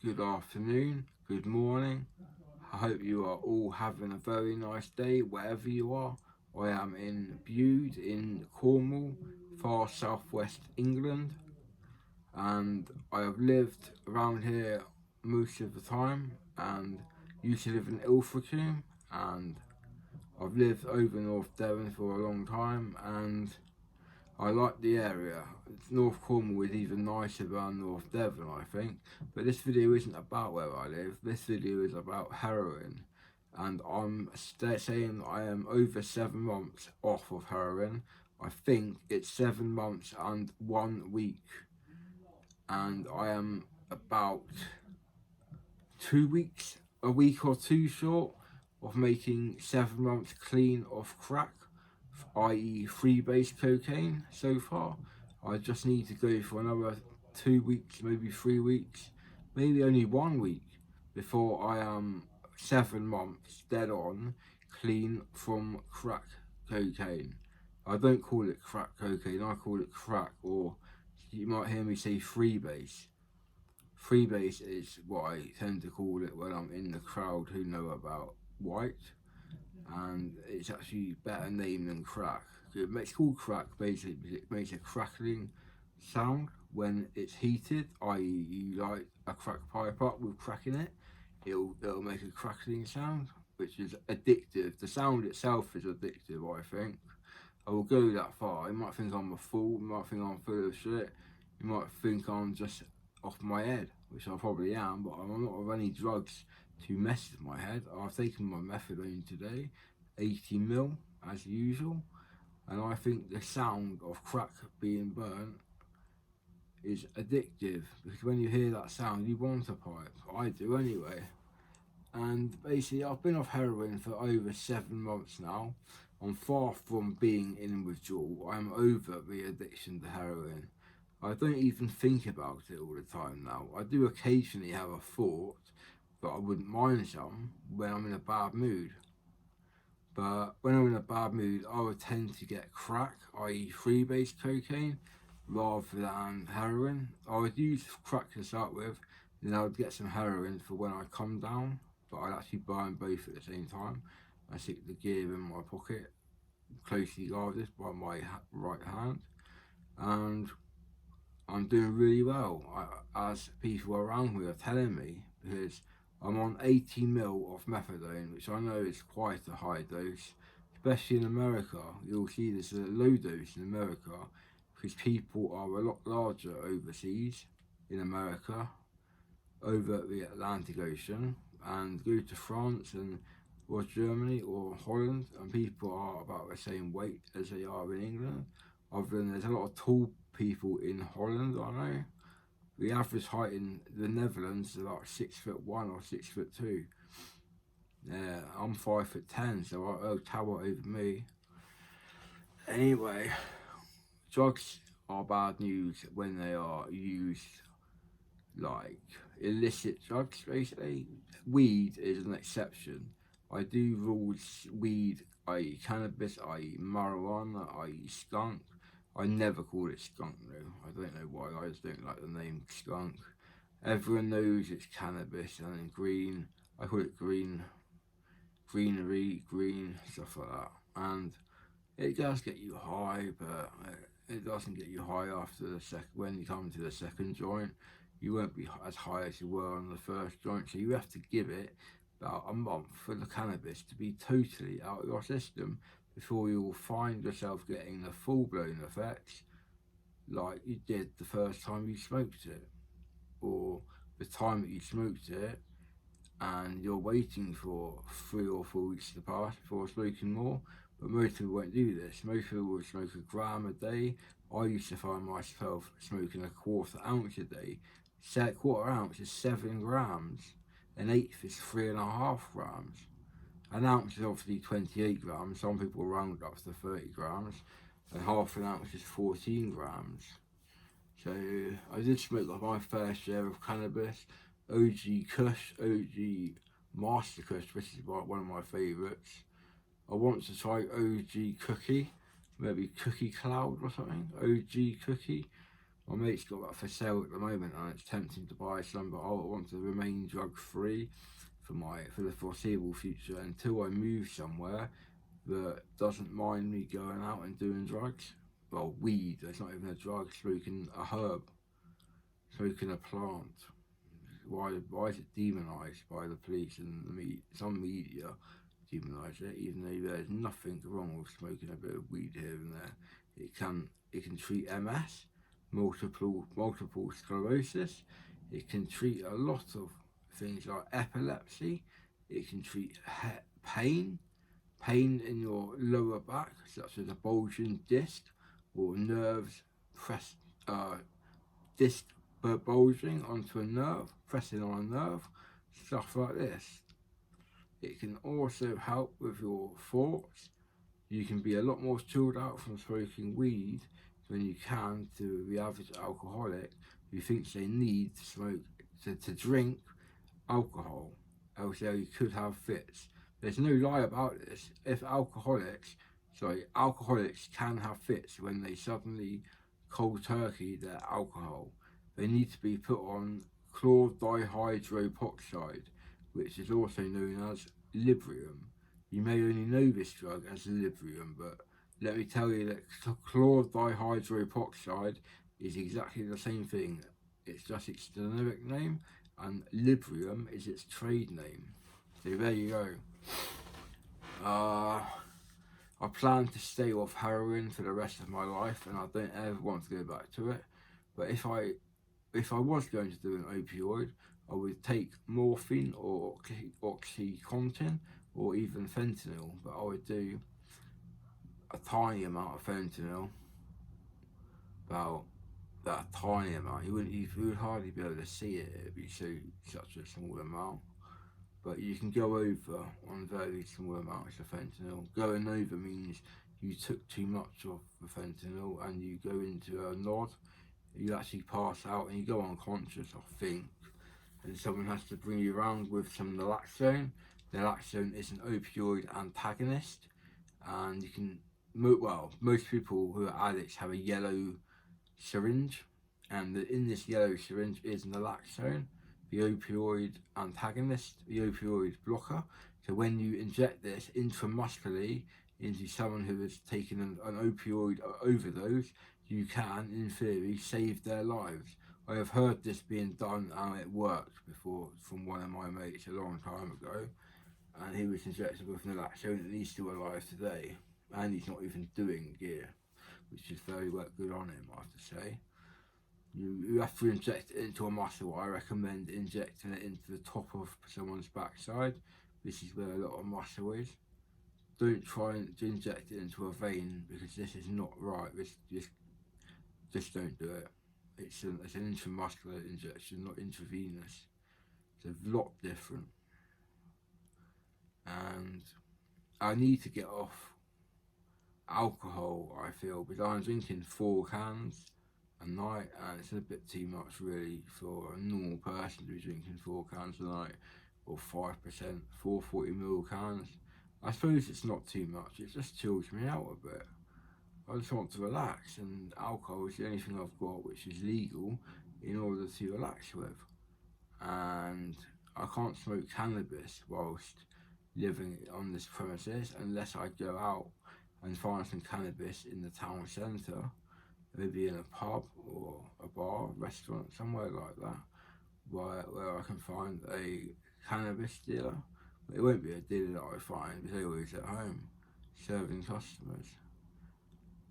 good afternoon, good morning. I hope you are all having a very nice day wherever you are. I am in Bude in Cornwall, far southwest England, and I have lived around here most of the time and used to live in Ilfracombe, and I've lived over North Devon for a long time, and I like the area. North Cornwall is even nicer than North Devon, I think. But this video isn't about where I live. This video is about heroin. And I'm saying I am over 7 months off of heroin. I think it's 7 months and 1 week. And I am about 2 weeks, a week or two short of making 7 months clean off crack, i.e. freebase cocaine so far. I just need to go for another 2 weeks, maybe 3 weeks, maybe only 1 week before I am 7 months dead on clean from crack cocaine. I don't call it crack cocaine, I call it crack, or you might hear me say freebase. Freebase is what I tend to call it when I'm in the crowd who know about white, and it's actually a better name than crack. It's called crack basically because it makes a crackling sound when it's heated, i.e. you light a crack pipe up with crack in it, it'll make a crackling sound, which is addictive. The sound itself is addictive, I think. I will go that far. You might think I'm a fool, you might think I'm full of shit, you might think I'm just off my head, which I probably am, but I'm not of any drugs to mess with my head. I've taken my methadone today, 80 mil as usual, and I think the sound of crack being burnt is addictive, because when you hear that sound you want a pipe. I do anyway. And basically I've been off heroin for over 7 months now. I'm far from being in withdrawal. I'm over the addiction to heroin. I don't even think about it all the time now. I do occasionally have a thought that I wouldn't mind some when I'm in a bad mood. But when I'm in a bad mood, I would tend to get crack, i.e. freebase cocaine, rather than heroin. I would use crack to start with, then I would get some heroin for when I come down, but I'd actually burn both at the same time. I stick the gear in my pocket, closely guarded by my right hand, and I'm doing really well, as people around me are telling me, because I'm on 80 mil of methadone, which I know is quite a high dose, especially in America. You'll see this as a low dose in America, because people are a lot larger overseas in America, over the Atlantic Ocean, and go to France and or Germany or Holland, and people are about the same weight as they are in England. Other than there's a lot of tall people in Holland, I know. The average height in the Netherlands is about 6'1" or 6'2". Yeah, I'm 5'10", so they'll tower over me. Anyway, drugs are bad news when they are used like illicit drugs, basically. Weed is an exception. I do rule weed, i.e. cannabis, i.e. marijuana, i.e. skunk. I never call it skunk though. I don't know why, I just don't like the name skunk. Everyone knows it's cannabis, and then green, I call it green, greenery, green, stuff like that. And it does get you high, but it doesn't get you high after the when you come to the second joint. You won't be as high as you were on the first joint, so you have to give it about a month for the cannabis to be totally out of your system before you will find yourself getting the full-blown effects like you did the first time you smoked it, or the time that you smoked it and you're waiting for 3 or 4 weeks to pass before smoking more. But most people won't do this. Most people will smoke a gram a day. I used to find myself smoking a 1/4 ounce a day. So a 1/4 ounce is 7 grams. An eighth is 3.5 grams. An ounce is obviously 28 grams. Some people round up to 30 grams. And half an ounce is 14 grams. So I did smoke like my fair share of cannabis. OG Kush, OG Master Kush, which is one of my favourites. I want to try OG Cookie, maybe Cookie Cloud or something. OG Cookie, My mate's got that for sale at the moment, and it's tempting to buy some, but I want to remain drug free for the foreseeable future until I move somewhere that doesn't mind me going out and doing drugs. Well, weed, it's not even a drug, smoking a herb, smoking a plant. Why is it demonised by the police and some media demonise it, even though there's nothing wrong with smoking a bit of weed here and there. It can treat MS, multiple sclerosis. It can treat a lot of things like epilepsy. It can treat pain in your lower back, such as a bulging disc or nerves disc bulging onto a nerve, pressing on a nerve, stuff like this. It can also help with your thoughts. You can be a lot more chilled out from smoking weed than you can to the average alcoholic who thinks they need to drink alcohol, else they could have fits. There's no lie about this. Alcoholics can have fits when they suddenly cold turkey their alcohol. They need to be put on chlordihydroperoxide, which is also known as Librium. You may only know this drug as Librium, but let me tell you that chlordihydroperoxide is exactly the same thing. It's just its generic name, and Librium is its trade name. So there you go. I plan to stay off heroin for the rest of my life, and I don't ever want to go back to it. But if I was going to do an opioid, I would take morphine or oxycontin or even fentanyl, but I would do a tiny amount of fentanyl, about that tiny amount. You would hardly be able to see it. It'd be such a small amount. But you can go over on very small amounts of fentanyl. Going over means you took too much of the fentanyl and you go into a nod. You actually pass out and you go unconscious, I think. And someone has to bring you around with some naloxone. Naloxone is an opioid antagonist, and you can, most people who are addicts have a yellow syringe, and in this yellow syringe is naloxone, the opioid antagonist, the opioid blocker. So when you inject this intramuscularly into someone who has taken an opioid overdose, you can, in theory, save their lives. I have heard this being done and it worked before from one of my mates a long time ago, and he was injected with naloxone and he's still alive today, and he's not even doing gear, which is very good on him, I have to say. You have to inject it into a muscle. I recommend injecting it into the top of someone's backside. This is where a lot of muscle is. Don't try and inject it into a vein, because this is not right. Just don't do it. It's an intramuscular injection, not intravenous. It's a lot different. And I need to get off alcohol, I feel, because I'm drinking 4 cans a night, and it's a bit too much really for a normal person to be drinking 4 cans a night, or 5%, 440ml cans. I suppose it's not too much, it just chills me out a bit. I just want to relax, and alcohol is the only thing I've got which is legal in order to relax with. And I can't smoke cannabis whilst living on this premises unless I go out and find some cannabis in the town centre, maybe in a pub or a bar, restaurant, somewhere like that, where I can find a cannabis dealer. But it won't be a dealer that I find, because they're always at home serving customers.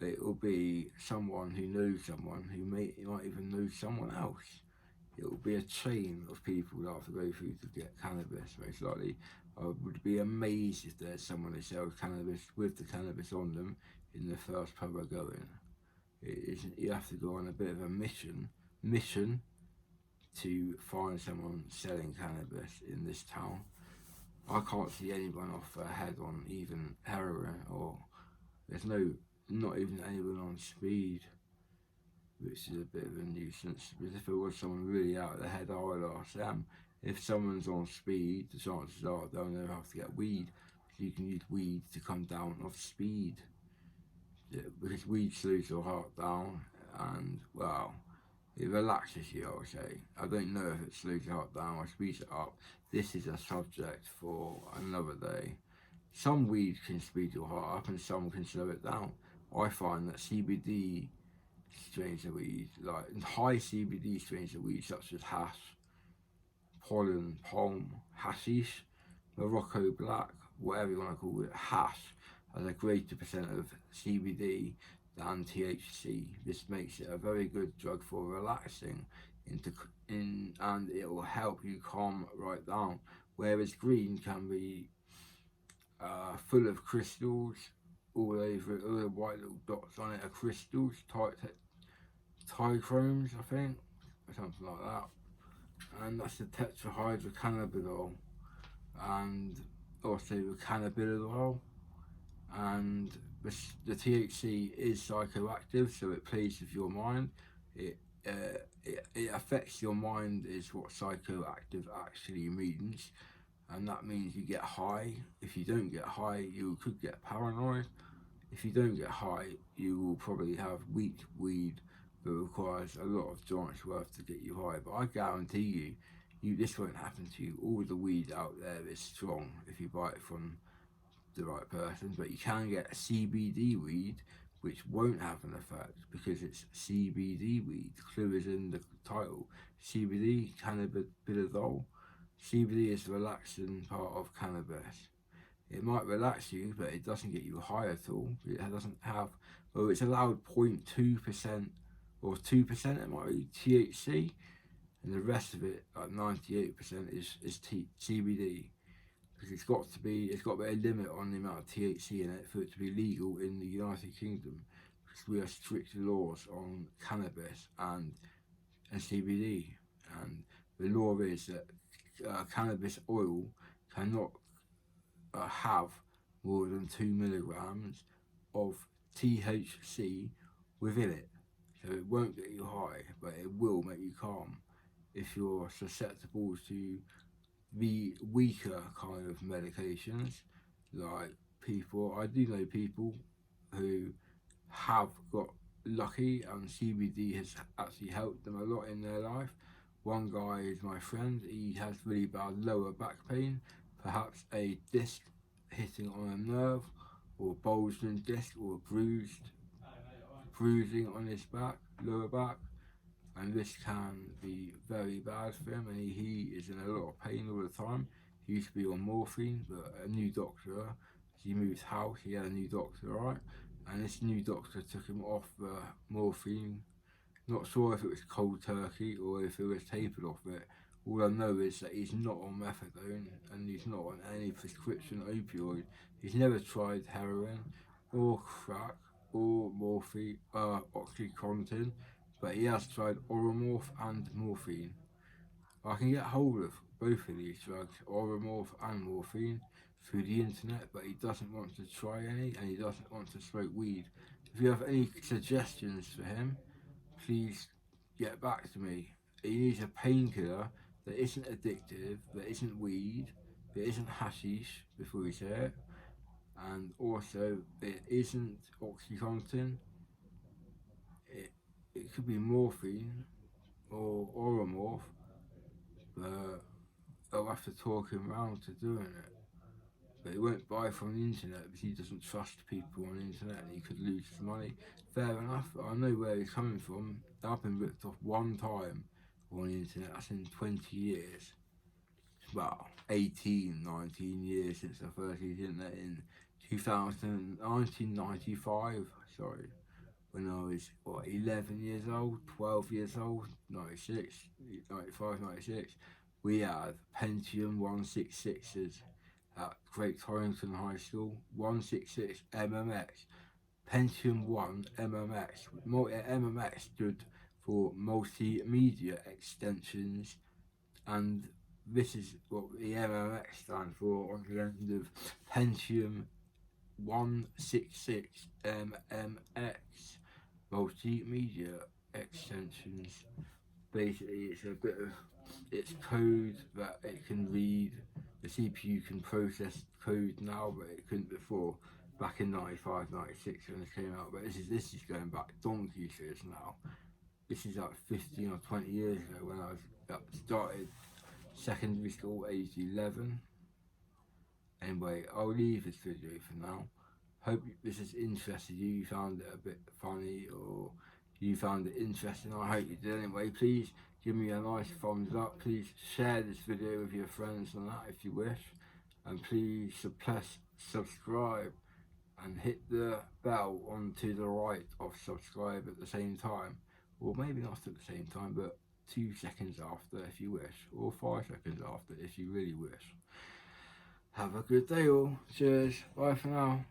It will be someone who knows someone who might even know someone else. It will be a chain of people that I have to go through to get cannabis, most likely. I would be amazed if there's someone who sells cannabis with the cannabis on them in the first pub I go in. You have to go on a bit of a mission to find someone selling cannabis in this town. I can't see anyone off their head on even heroin, or there's not even anyone on speed, which is a bit of a nuisance, because if it was someone really out of their head, I would ask them. If someone's on speed, the chances are they'll never have to get weed, because you can use weed to come down off speed. Yeah, because weed slows your heart down, and well, It relaxes you, I would say. I don't know if it slows your heart down or speeds it up. This is a subject for another day. Some weed can speed your heart up and some can slow it down. I find that CBD strains of weed, like high CBD strains of weed such as hash, pollen, palm, hashish, Morocco black, whatever you want to call it, hash, has a greater percent of CBD than THC. This makes it a very good drug for relaxing and it will help you calm right down. Whereas green can be full of crystals all over it, all the white little dots on it are crystals, trichromes, I think, or something like that. And that's the tetrahydrocannabinol, and also the cannabidiol. And the THC is psychoactive, so it plays with your mind. It affects your mind, is what psychoactive actually means, and that means you get high. If you don't get high, you could get paranoid. If you don't get high, you will probably have weak weed that requires a lot of joints worth to get you high. But I guarantee you this won't happen to you. All the weed out there is strong if you buy it from the right person, but you can get a CBD weed which won't have an effect because it's CBD weed. The clue is in the title. CBD, cannabidiol. CBD is the relaxing part of cannabis. It might relax you, but it doesn't get you high at all. It doesn't have, well, it's allowed 0.2% or 2%, it might be THC, and the rest of it, like 98%, is CBD. Because it's got to be a limit on the amount of THC in it for it to be legal in the United Kingdom. Because we have strict laws on cannabis and CBD, and the law is that cannabis oil cannot have more than 2 milligrams of THC within it. So it won't get you high, but it will make you calm if you're susceptible to the weaker kind of medications. Like I do know people who have got lucky and CBD has actually helped them a lot in their life. One guy is my friend. He has really bad lower back pain, perhaps a disc hitting on a nerve, or bulging disc, or bruising on his lower back, and this can be very bad for him, and he is in a lot of pain all the time. He used to be on morphine, but a new doctor, as he moved house, he had a new doctor, right? And this new doctor took him off morphine. Not sure if it was cold turkey or if it was tapered off it. All I know is that he's not on methadone and he's not on any prescription opioid. He's never tried heroin or crack or morphine, Oxycontin, but he has tried Oromorph and morphine. I can get hold of both of these drugs, Oromorph and morphine, through the internet, but he doesn't want to try any and he doesn't want to smoke weed. If you have any suggestions for him, please get back to me. He needs a painkiller that isn't addictive, that isn't weed, that isn't hashish, before we say it, and also it isn't Oxycontin. It could be morphine or Oromorph, but I'll have to talk him round to doing it. But he won't buy from the internet because he doesn't trust people on the internet and he could lose his money. Fair enough, I know where he's coming from. I've been ripped off one time on the internet, that's in 20 years. Well, 18, 19 years since I first used the internet in 1995, sorry. When I was, 11 years old, 12 years old, 96, 95, 96. We had Pentium 166s at Great Torrington High School, 166 MMX, Pentium 1 MMX. MMX stood for Multimedia Extensions, and this is what the MMX stands for on the end of Pentium 166 MMX, Multimedia Extensions. Basically, it's code that it can read. The CPU can process code now, but it couldn't before, back in 95, 96 when this came out. But this is going back donkey years now. this is like 15 or 20 years ago when I was started secondary school, aged 11. Anyway, I'll leave this video for now. Hope this has interested you. You found it a bit funny, or you found it interesting. I hope you did. Anyway, please give me a nice thumbs up. Please share this video with your friends and that if you wish. And please subscribe and hit the bell on to the right of subscribe at the same time. Or maybe not at the same time, but 2 seconds after if you wish. Or 5 seconds after if you really wish. Have a good day all. Cheers. Bye for now.